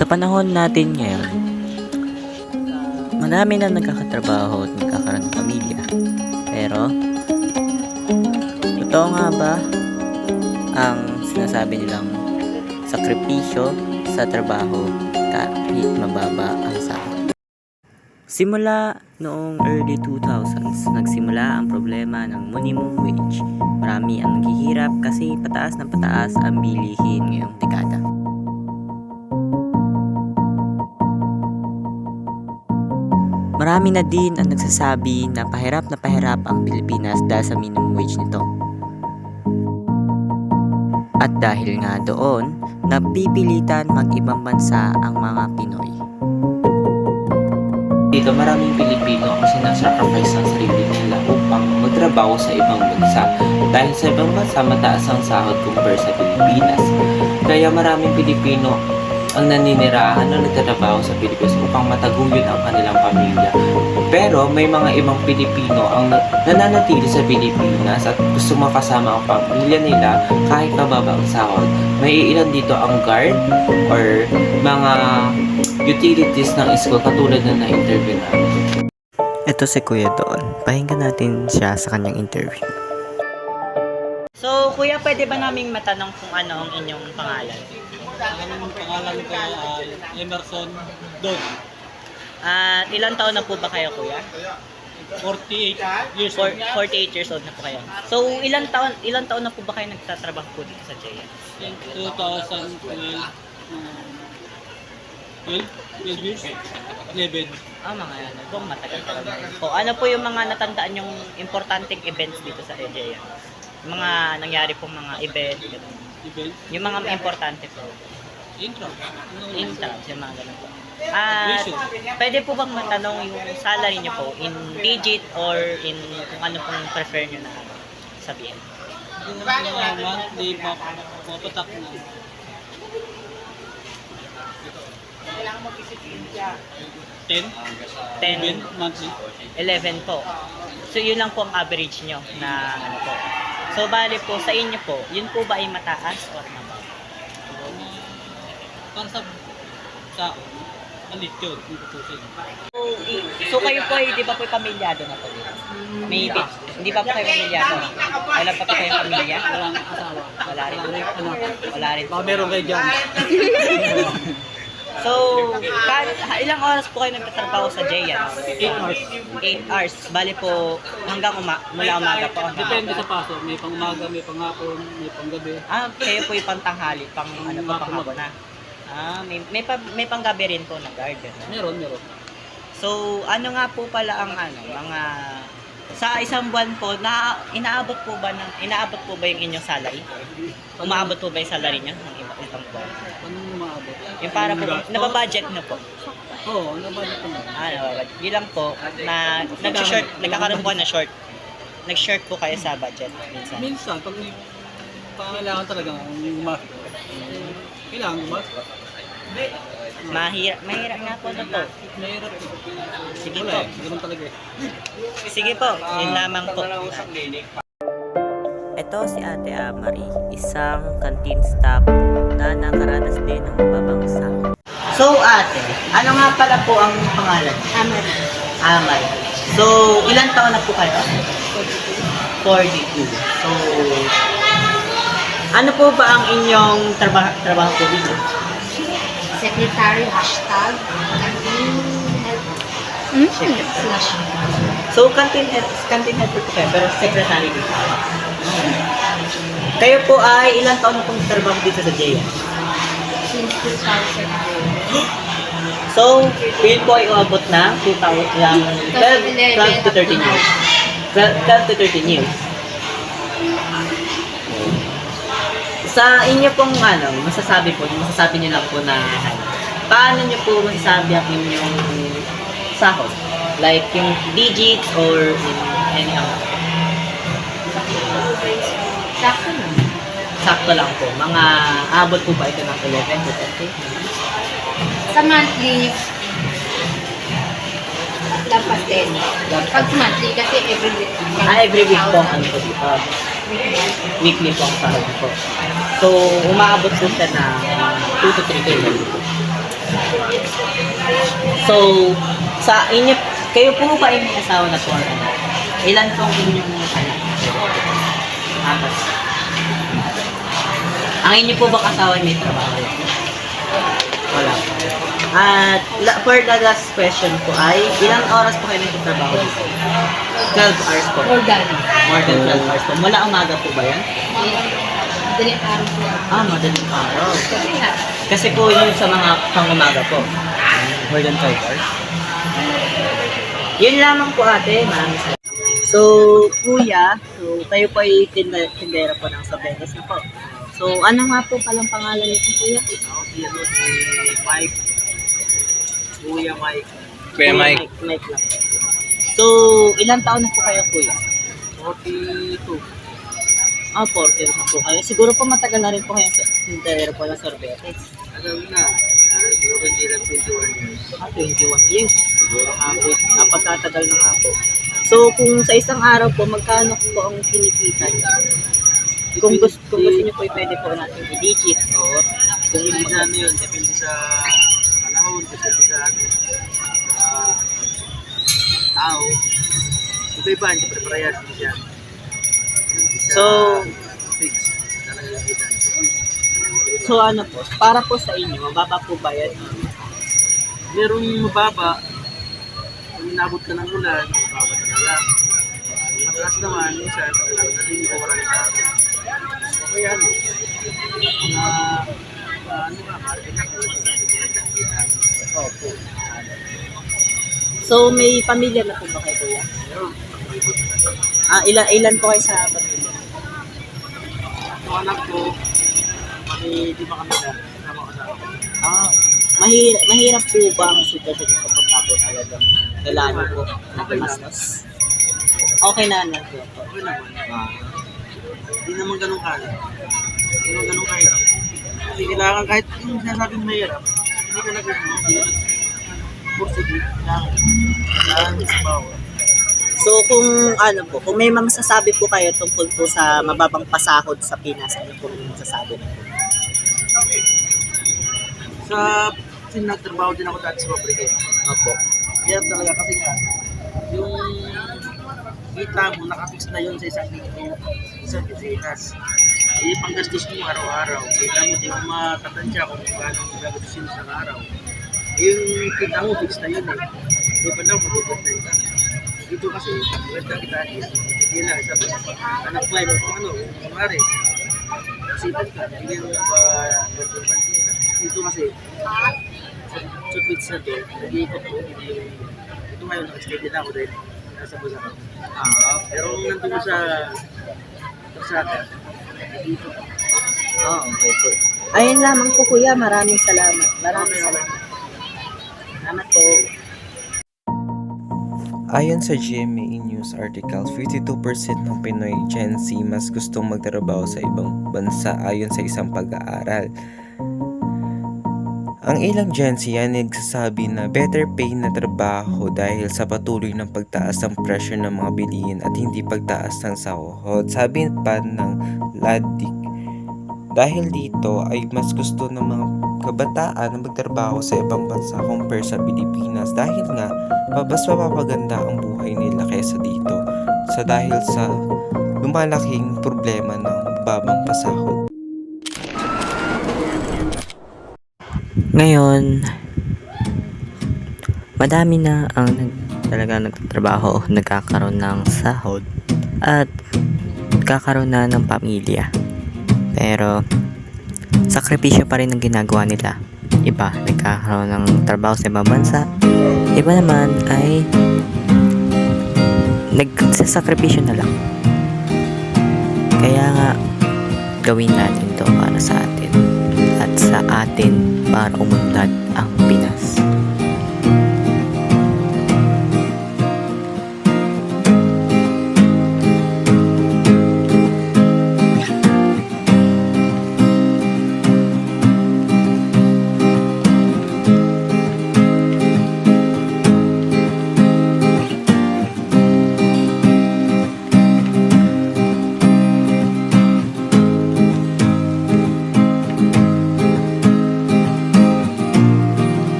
Sa panahon natin ngayon, marami na nagkakatrabaho at nagkakaroon ng pamilya. Pero, totoo nga ba ang sinasabi nilang sakripisyo sa trabaho kahit mababa ang sahod? Simula noong early 2000s, nagsimula ang problema ng minimum wage. Marami ang naghihirap kasi pataas ng pataas ang bilihin ngayong dekada. Marami na din ang nagsasabi na pahirap ang Pilipinas dahil sa minimum wage nito. At dahil nga doon, napipilitan mag-ibang bansa ang mga Pinoy. Dito maraming Pilipino ang sinasacrifice ang sarili nila upang magtrabaho sa ibang bansa. Dahil sa ibang bansa mataas ang sahod compare sa Pilipinas. Kaya maraming Pilipino ang naninirahan na nagtatrabaho sa Pilipinas upang mataguyod ang kanilang pamilya. Pero may mga ibang Pilipino ang nananatili sa Pilipinas at gusto makasama ang pamilya nila kahit mababa ang sahod. May ilan dito ang guard or mga utilities ng school katulad na na-interview namin. Ito si Kuya Don. Pakinggan natin siya sa kanyang interview. So, kuya, pwede ba naming matanong kung ano ang inyong pangalan? Ang pangalan ko ay Emerson Dog. Ilang taon na po ba kayo, kuya? 48 years old. 48 years old na po kayo. So, ilang taon na po ba kayo nagtatrabaho po dito sa JS? In 2012, 12 years? 11. Mga ano, kung matagal talaga. O, ano po yung mga natandaan yung importanteng events dito sa JS? Mga nangyari pong mga event, gano'n. Event? Yung mga importante po. Intro. Instance, yung mga ganun po. Pwede po bang matanong yung salary niyo po in digit or in kung ano pong prefer niyo na sabihin? Yung mga monthly papatak na. 10? 10, Monthly. 11 po. So, yun lang po ang average nyo na ano po. So, bali po, sa inyo po, yun po ba ay mataas or mababa? Para sa alit yun, kung tutusin. So, kayo po ay, di ba po pamilyado na po dito? Maybe. Hindi pa po kayo pamilyado? Wala pa po kayong pamilya? Walang asawa. Wala rin. Anak. Wala rin. Baka meron kayo dyan. So, ilang oras po kayo nagtatrabaho sa JS? 8 hours. 8 hours. Bali po, hanggang mula umaga po. Depende sa paso. May pang umaga, may pang hapon, may pang gabi. Kayo po yung pantanghali, pang ano po, pang hapon na. May panggabi rin po na garden. Meron. So, ano nga po pala ang mga sa isang buwan po inaabot po ba yung inyong salary? Umaabot po ba yung salary niyo ng ibang buwan? Anong umaabot? Yung para po nababudget na po. Oo, nabalik ko na. Nababudget. Yun lang po na nagkakaroon po na short. Nag-short po kayo sa budget minsan. Minsan, pag may pangailangan talaga, kailangan gumastos. Mahirap nga po na po. Mahirap. Sige Wala po. ganun talaga eh. Sige po, yun lamang po. Ito si Ate Amari, isang canteen staff na nakaranas din ng mababang sahod. So ate, ano nga pala po ang pangalan? Amari. So, ilang taon na po kayo? 42. So, ano po ba ang inyong trabaho po dito? Secretary, hashtag, So, canteen head po kayo, pero secretary dito. Kayo po ay ilang taon na pong trabaho dito sa JS? since 2000. So, yun po ay umabot na 12 to 13 years. 12 to 13 years. Sa inyo pong masasabi niyo lang po na paano niyo po masasabi ang inyong sahod? Like yung digits or in any amount? Sakto na. Sakto lang po. Mga abot po ba ito ng 11 to 10? Sa monthly, lampas din. Pag monthly, kasi every week. Every week po ang ano po dito. Weekly po ang sahod po. So, umaabot po siya na 2 to 3 kayo. So, sa inyo, kayo po ba ay may asawa na po? Ilan po ang inyong anak? Apat. Ang inyo po ba kasawa ay may trabaho? Wala. At for the last question po ay, ilang oras po kayo nagtatrabaho dito? 12 hours po. Or done. More than 12 hours po. Mula umaga po ba yan? Madaling araw po. Madaling araw. Kasi nga, Kasi po yun sa mga pang-umaga po. More than 5 hours? Yun lamang po ate, maraming salamat. So, kuya, kayo po ay tindera po ng Sabetes na po. So, ano nga po palang pangalan nito kuya? Mike. Kuya Mike. Kuya Mike. Mike lang. So, ilang taon na po kayo kuya? 42. 40 na po kayo. Siguro po matagal na rin po kayong tindera po ng Sorbetes. Alam na. Siguro hindi lang 21 years. 21 years. Siguro nga po. Napagkatagal na nga po. So, kung sa isang araw po, magkano po ang kinikita niyo? Kung gusto niyo po, pwede po natin i-digit or kung Depende hindi sa ano yun. Depende sa panahon. Depende sa ano. Tao. Iba-iba. Hindi pre-parehas. Hindi siya. Hindi siya So- fix. Talaga yung kita. So, ano po, para po sa inyo, mababa po ba yan? Merong mababa. Kung inabot ka ng ulan, mababa talaga. Ang mataas naman, minsan, talagang natin ko wala na. Okay, ano? Mga, ano ba, market na kayo. Opo. So, may pamilya na po ba kayo kuya? Meron. Ilan po kayo sa pamilya? Ang anak ko, may di ba kami na, kasama ko sa Mahirap po ba ang sitwasyon niyo kapag po talagang kailangan po na tumastos? Okay na po. Okay naman. Hindi naman ganun kaya. Hindi naman ganun kahirap. Hindi kailangan kahit yung sinasabing mahirap, hindi ka pursige. Kailangan sa bawat. So kung ano po, kung may masasabi po kayo tungkol po sa mababang pasahod sa Pinas, ano po yung masasabi niyo? Kasi nagtrabaho din ako dati sa pabrika. Opo. Hirap talaga kasi nga, yung kita mo, nakafix na yun sa isang linggo, isang Pilipinas. Yung panggastos mo araw-araw, kita mo, di mo makatansya kung paano gagastusin sa araw. Yung kita mo, fix na yun eh. Di ba na, mag-overtime ka. Dito kasi, wala kita hindi na, sabi, anak fly mo kung ano, kumari. Sipan ka, hindi mo ba-banting ka. Dito kasi, sa pizza doon, nag-iikot ko, ito ngayon, nag-steady na ako dahil nasa Bulacan. Pero kung nandun ko sa Tersada, nag-iikot ako. Okay po. Ayun lamang po kuya, maraming salamat. Maraming salamat. Salamat po. Ayon sa GMA News article, 52% ng Pinoy Gen Z mas gustong magtrabaho sa ibang bansa ayon sa isang pag-aaral. Ang ilang Gen Z ay nagsasabi na better pay na trabaho dahil sa patuloy ng pagtaas ng presyo ng mga bilihin at hindi pagtaas ng sahod. Sabi pa ng Ladik, dahil dito ay mas gusto ng mga kabataan na magtrabaho sa ibang bansa compare sa Pilipinas dahil nga mas mapapaganda ang buhay nila kaysa dito dahil sa lumalaking problema ng babang pasahod. Ngayon, madami na ang talaga nagtatrabaho, nagkakaroon ng sahod at nagkakaroon na ng pamilya. Pero sakripisyo pa rin ang ginagawa nila. Iba nagkakaroon ng trabaho sa ibang bansa, iba naman ay nagsasakripisyo na lang. Kaya nga gawin natin to para sa atin at sa atin para umunlad ang Pinas.